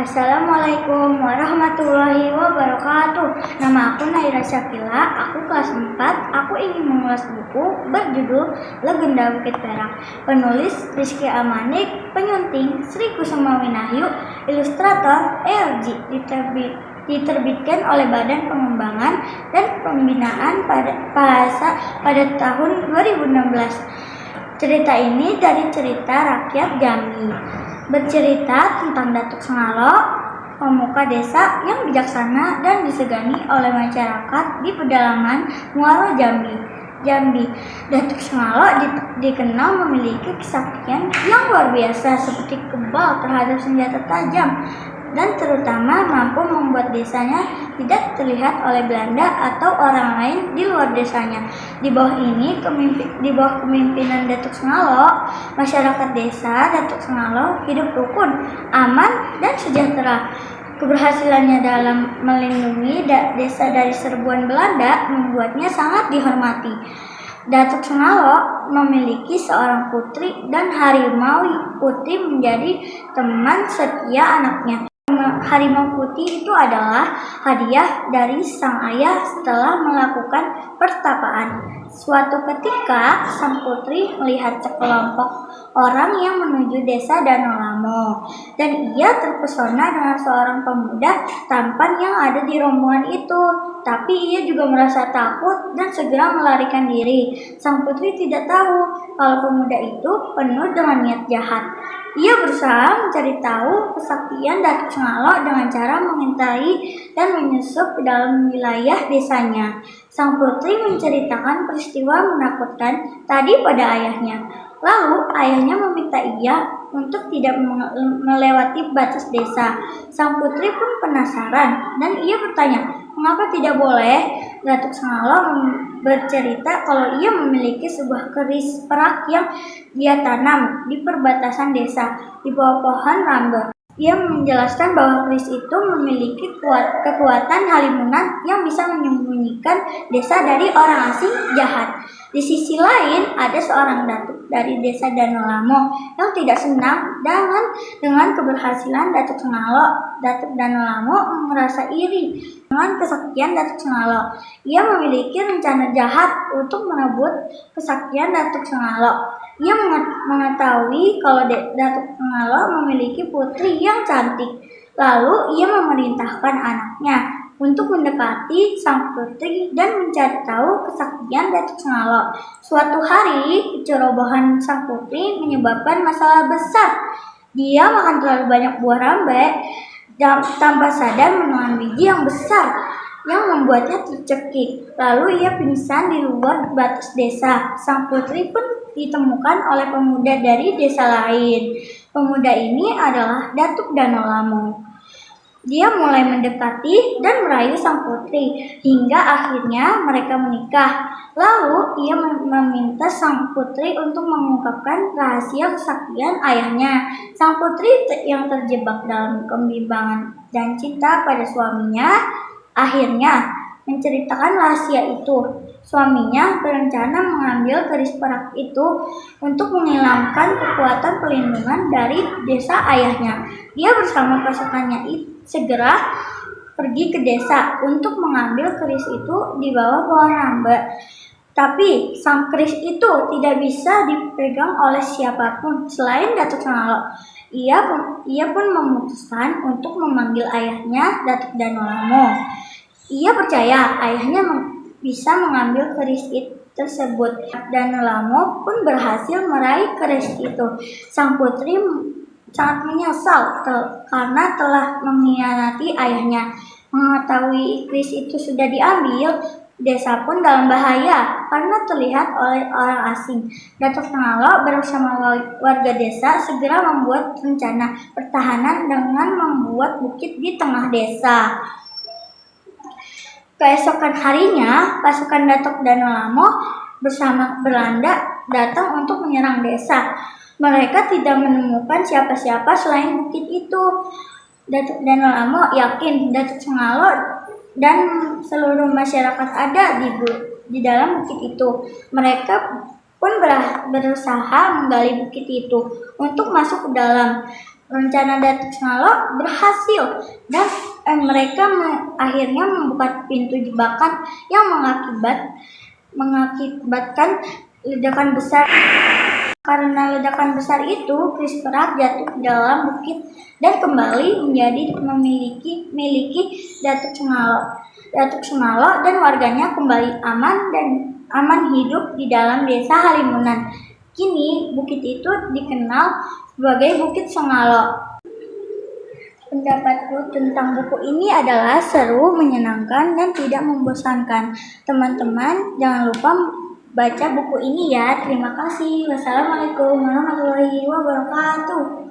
Assalamualaikum warahmatullahi wabarakatuh. Nama aku Naira Syakila, aku kelas 4. Aku ingin mengulas buku berjudul Legenda Bukit Perak. Penulis Rizky Amanik, penyunting Sri Kusuma Winahyu, ilustrator ELG, diterbitkan oleh Badan Pengembangan dan Pembinaan Bahasa pada tahun 2016. Cerita ini dari cerita rakyat Jambi. Bercerita tentang Datuk Sengalo, pemuka desa yang bijaksana dan disegani oleh masyarakat di pedalaman Muaro Jambi. Datuk Sengalo dikenal memiliki kesaktian yang luar biasa, seperti kebal terhadap senjata tajam dan terutama mampu membuat desanya tidak terlihat oleh Belanda atau orang lain di luar desanya. Di bawah kepemimpinan Datuk Sengalo, masyarakat desa Datuk Sengalo hidup rukun, aman, dan sejahtera. Keberhasilannya dalam melindungi desa dari serbuan Belanda membuatnya sangat dihormati. Datuk Sengalo memiliki seorang putri dan Harimau Putih menjadi teman setia anaknya. Harimau Putih itu adalah hadiah dari sang ayah setelah melakukan pertapaan. Suatu ketika, sang putri melihat sekelompok orang yang menuju desa Danau Lamo, dan ia terpesona dengan seorang pemuda tampan yang ada di rombongan itu. Tapi ia juga merasa takut dan segera melarikan diri. Sang putri tidak tahu kalau pemuda itu penuh dengan niat jahat. Ia berusaha mencari tahu kesaktian Datuk Sengalo dengan cara mengintai dan menyusup ke dalam wilayah desanya. Sang putri menceritakan peristiwa menakutkan tadi pada ayahnya. Lalu ayahnya meminta ia untuk tidak melewati batas desa. Sang putri pun penasaran dan ia bertanya, mengapa tidak boleh? Datuk Sengalo bercerita kalau ia memiliki sebuah keris perak yang dia tanam di perbatasan desa di bawah pohon rambe. Ia menjelaskan bahwa keris itu memiliki kekuatan halimunan yang bisa menyembunyikan desa dari orang asing jahat. Di sisi lain, ada seorang datuk dari desa Danau Lamo yang tidak senang dengan keberhasilan Datuk Sengalo. Datuk Danau Lamo merasa iri dengan kesaktian Datuk Sengalo. Ia memiliki rencana jahat untuk merebut kesaktian Datuk Sengalo. Ia mengetahui kalau Datuk Sengalo memiliki putri yang cantik. Lalu ia memerintahkan anaknya untuk mendekati sang putri dan mencari tahu kesaktian Datuk Sengalo. Suatu hari, kecerobohan sang putri menyebabkan masalah besar. Dia makan terlalu banyak buah rambe dan tanpa sadar menelan biji yang besar yang membuatnya tercekik. Lalu ia pingsan di luar batas desa. Sang putri pun ditemukan oleh pemuda dari desa lain. Pemuda ini adalah Datuk Danau Lamo. Dia mulai mendekati dan merayu sang putri hingga akhirnya mereka menikah. Lalu ia meminta sang putri untuk mengungkapkan rahasia kesaktian ayahnya. Sang putri yang terjebak dalam kebimbangan dan cinta pada suaminya akhirnya menceritakan rahasia itu. Suaminya berencana mengambil keris perak itu untuk menghilangkan kekuatan pelindungan dari desa ayahnya. Dia bersama pasukannya segera pergi ke desa untuk mengambil keris itu di bawah pohon rambe. Tapi sang keris itu tidak bisa dipegang oleh siapapun selain Datuk Sengalo. Ia pun memutuskan untuk memanggil ayahnya, Datuk Danau Lamo. Ia percaya ayahnya bisa mengambil keris tersebut. Danau Lamo pun berhasil meraih keris itu. Sang putri sangat menyesal karena telah mengkhianati ayahnya. Mengetahui keris itu sudah diambil, desa pun dalam bahaya karena terlihat oleh orang asing. Datuk Sengalo bersama warga desa segera membuat rencana pertahanan dengan membuat bukit di tengah desa. Keesokan harinya, pasukan Datuk Danau Lamo bersama Belanda datang untuk menyerang desa. Mereka tidak menemukan siapa-siapa selain bukit itu. Datuk Danau Lamo yakin Datuk Sengalo dan seluruh masyarakat ada di dalam bukit itu. Mereka pun berusaha menggali bukit itu untuk masuk ke dalam. rencana Datuk Sengalo berhasil dan mereka akhirnya membuka pintu jebakan yang mengakibatkan ledakan besar. Karena ledakan besar itu, Krispera jatuh ke dalam bukit dan kembali menjadi miliki Datuk Sengalo. Datuk Sengalo dan warganya kembali aman hidup di dalam desa Halimunan. Kini bukit itu dikenal sebagai Bukit Sengalo. Pendapatku tentang buku ini adalah seru, menyenangkan, dan tidak membosankan. Teman-teman, jangan lupa baca buku ini ya. Terima kasih. Wassalamualaikum warahmatullahi wabarakatuh.